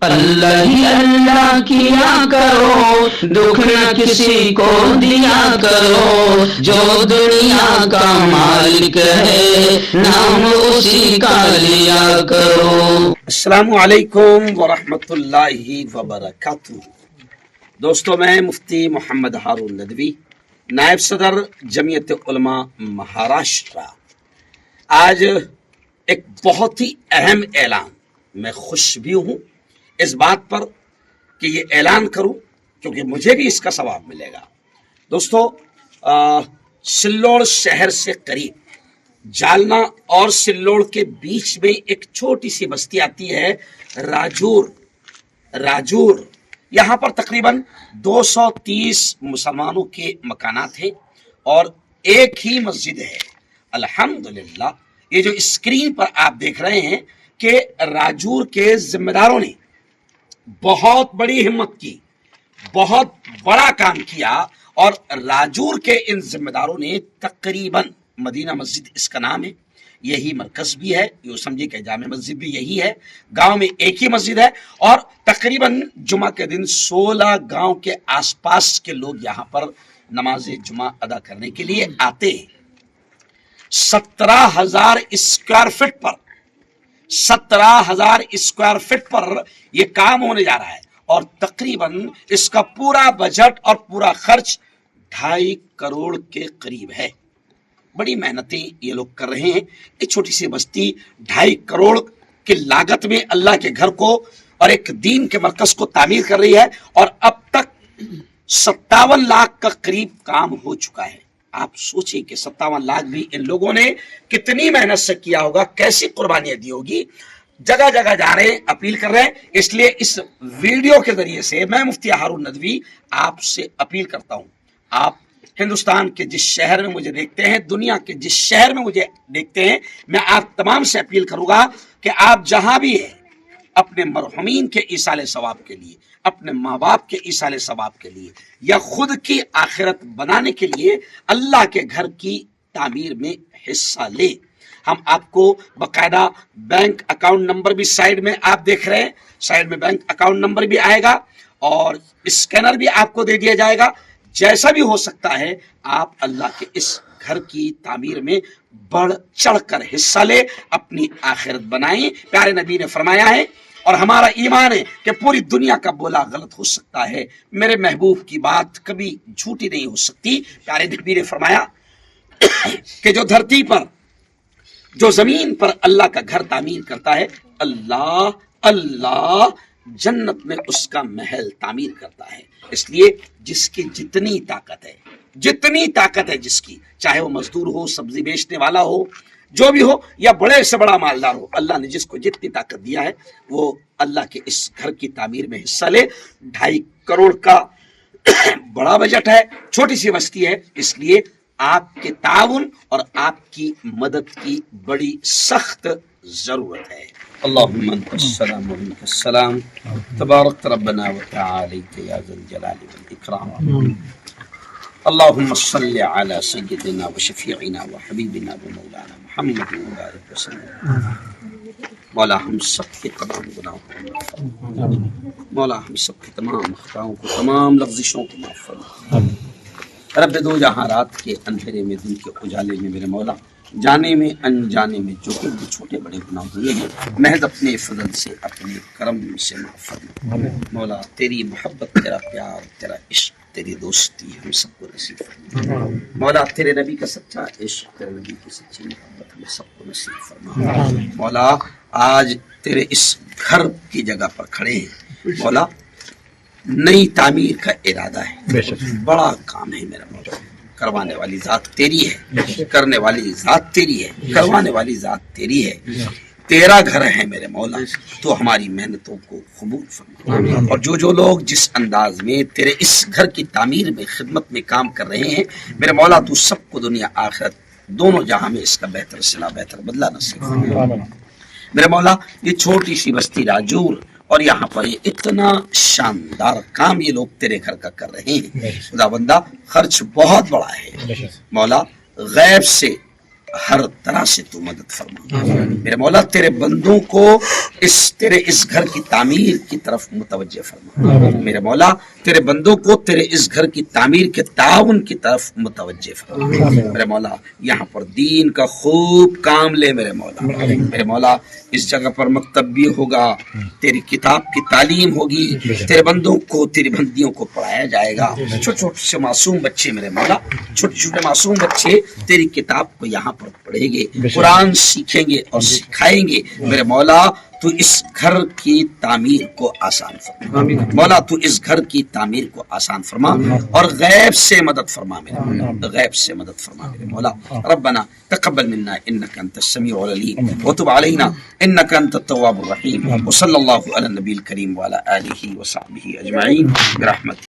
اللہ ہی اللہ کیا کرو، دکھ نہ کسی کو دیا کرو، جو دنیا کا مالک ہے نام اسی کا لیا کرو۔ السلام علیکم ورحمۃ اللہ وبرکاتہ۔ دوستو، میں مفتی محمد ہارون ندوی، نائب صدر جمعیت علماء مہاراشٹرا، آج ایک بہت ہی اہم اعلان، میں خوش بھی ہوں اس بات پر کہ یہ اعلان کروں کیونکہ مجھے بھی اس کا ثواب ملے گا۔ دوستو، سلوڑ شہر سے قریب جالنا اور سلوڑ کے بیچ میں ایک چھوٹی سی بستی آتی ہے راجور۔ یہاں پر تقریباً 230 مسلمانوں کے مکانات ہیں اور ایک ہی مسجد ہے۔ الحمدللہ، یہ جو اسکرین پر آپ دیکھ رہے ہیں کہ راجور کے ذمہ داروں نے بہت بڑی ہمت کی، بہت بڑا کام کیا، اور راجور کے ان ذمہ داروں نے تقریباً مدینہ مسجد اس کا نام ہے، یہی مرکز بھی ہے، یہ سمجھے کہ جامع مسجد بھی یہی ہے، گاؤں میں ایک ہی مسجد ہے، اور تقریباً جمعہ کے دن 16 گاؤں کے آس پاس کے لوگ یہاں پر نماز جمعہ ادا کرنے کے لیے آتے ہیں۔ 17,000 اسکوائر فٹ پر 17,000 اسکوائر فٹ پر یہ کام ہونے جا رہا ہے، اور تقریباً اس کا پورا بجٹ اور پورا خرچ 2.5 کروڑ کے قریب ہے۔ بڑی محنتیں یہ لوگ کر رہے ہیں۔ ایک چھوٹی سی بستی 2.5 کروڑ کی لاگت میں اللہ کے گھر کو اور ایک دین کے مرکز کو تعمیر کر رہی ہے، اور اب تک 57 لاکھ کا قریب کام ہو چکا ہے۔ آپ سوچیں کہ 57 لاکھ بھی ان لوگوں نے کتنی محنت سے کیا ہوگا، کیسی قربانیاں دی ہوگی۔ جگہ جگہ جا رہے ہیں، اپیل کر رہے ہیں۔ اس لیے اس ویڈیو کے ذریعے سے میں مفتی ہارون ندوی آپ سے اپیل کرتا ہوں، آپ ہندوستان کے جس شہر میں مجھے دیکھتے ہیں، دنیا کے جس شہر میں مجھے دیکھتے ہیں، میں آپ تمام سے اپیل کروں گا کہ آپ جہاں بھی ہیں، اپنے مرحومین کے ایصال ثواب کے لیے، اپنے ماں باپ کے ایصال ثواب کے لیے، یا خود کی آخرت بنانے کے لیے اللہ کے گھر کی تعمیر میں حصہ لیں۔ ہم آپ کو باقاعدہ بینک اکاؤنٹ نمبر بھی سائیڈ میں آپ دیکھ رہے ہیں، سائیڈ میں بینک اکاؤنٹ نمبر بھی آئے گا، اور اسکینر بھی آپ کو دے دیا جائے گا۔ جیسا بھی ہو سکتا ہے، آپ اللہ کے اس گھر کی تعمیر میں بڑھ چڑھ کر حصہ لے، اپنی آخرت بنائیں۔ پیارے نبی نے فرمایا ہے، اور ہمارا ایمان ہے کہ پوری دنیا کا بولا غلط ہو سکتا ہے، میرے محبوب کی بات کبھی جھوٹی نہیں ہو سکتی۔ پیارے نبی نے فرمایا کہ جو دھرتی پر، جو زمین پر اللہ کا گھر تعمیر کرتا ہے، اللہ جنت میں اس کا محل تعمیر کرتا ہے۔ اس لیے جس کی جتنی طاقت ہے جس کی، چاہے وہ مزدور ہو، سبزی بیچنے والا ہو، جو بھی ہو، یا بڑے سے بڑا مالدار ہو، اللہ نے جس کو جتنی طاقت دیا ہے وہ اللہ کے اس گھر کی تعمیر میں حصہ لے۔ 2.5 کروڑ کا بڑا بجٹ ہے، چھوٹی سی بستی ہے، اس لیے آپ کے تعاون اور آپ کی مدد کی بڑی سخت ضرورت ہے۔ اللہم انت السلام و منک السلام، تبارک ربنا و تعالیت یا ذا الجلال والاکرام۔ اللہم صلی علی سیدنا و شفیعنا و حبیبنا و مولانا محمد مبارک وسلم۔ مولا ہم سب کے تمام گناہوں کو معاف فرما، مولا ہم سب کے تمام خطاؤں کو، تمام لغزشوں کو معاف فرما۔ رب دو جہاں رات کے اندھیرے میں، دن کے اجالے میں، میرے مولا جانے میں انجانے میں جو بھی چھوٹے بڑے گناہ ہوئے ہیں، محض اپنے فضل سے، اپنے کرم سے معاف فرما۔ مولا تیری محبت، تیرا پیار، تیرا عشق، تیری دوستی ہم سب کو نصیب فرما۔ مولا تیرے نبی کا سچا عشق، تیرے نبی کی سچی محبت ہمیں سب کو نصیب فرما۔ مولا آج تیرے اس گھر کی جگہ پر کھڑے ہیں، مولا نئی تعمیر کا ارادہ ہے، بڑا کام ہے میرا مولا، کروانے والی ذات تیری ہے، کرنے والی ذات تیری ہے، کروانے والی ذات تیری ہے، تیرا گھر ہے میرے مولا، تو ہماری محنتوں کو قبول فرما۔ اور جو لوگ جس انداز میں تیرے اس گھر کی تعمیر میں خدمت میں کام کر رہے ہیں، میرے مولا تو سب کو دنیا آخرت دونوں جہاں میں اس کا بہتر صلہ، بہتر بدلہ نصیب فرما۔ میرے مولا یہ چھوٹی سی بستی راجور، اور یہاں پر یہ اتنا شاندار کام یہ لوگ تیرے گھر کا کر رہے ہیں، خدا بندہ خرچ بہت بڑا ہے مولا، غیب سے ہر طرح سے تو مدد فرما میرے مولا، تیرے بندوں کو تیرے اس گھر کی تعمیر کی طرف متوجہ فرما میرے مولا، تیرے بندوں کو تیرے اس گھر کی تعمیر کے تعاون کی طرف متوجہ فرما میرے مولا، یہاں پر دین کا خوب کام لے میرے مولا، اس جگہ پر مکتب بھی ہوگا، تیری کتاب کی تعلیم ہوگی، تیرے بندوں کو تیری بندیوں کو پڑھایا جائے گا، چھوٹے چھوٹے سے معصوم بچے میرے مولا، چھوٹے چھوٹے معصوم بچے تیری کتاب کو یہاں پر پڑھیں گے، قرآن سیکھیں گے اور سکھائیں گے میرے مولا، تو اس گھر کی تعمیر کو آسان فرما مولا، تو اس گھر کی تعمیر کو آسان فرما اور غیب سے مدد فرما میرے مولا، غیب سے مدد فرما میرے مولا۔ ربنا تقبل منا انك انت السميع العليم وتب علينا انك انت التواب الرحيم، وصلى الله على النبي الكريم وعلى اله وصحبه اجمعين برحمتك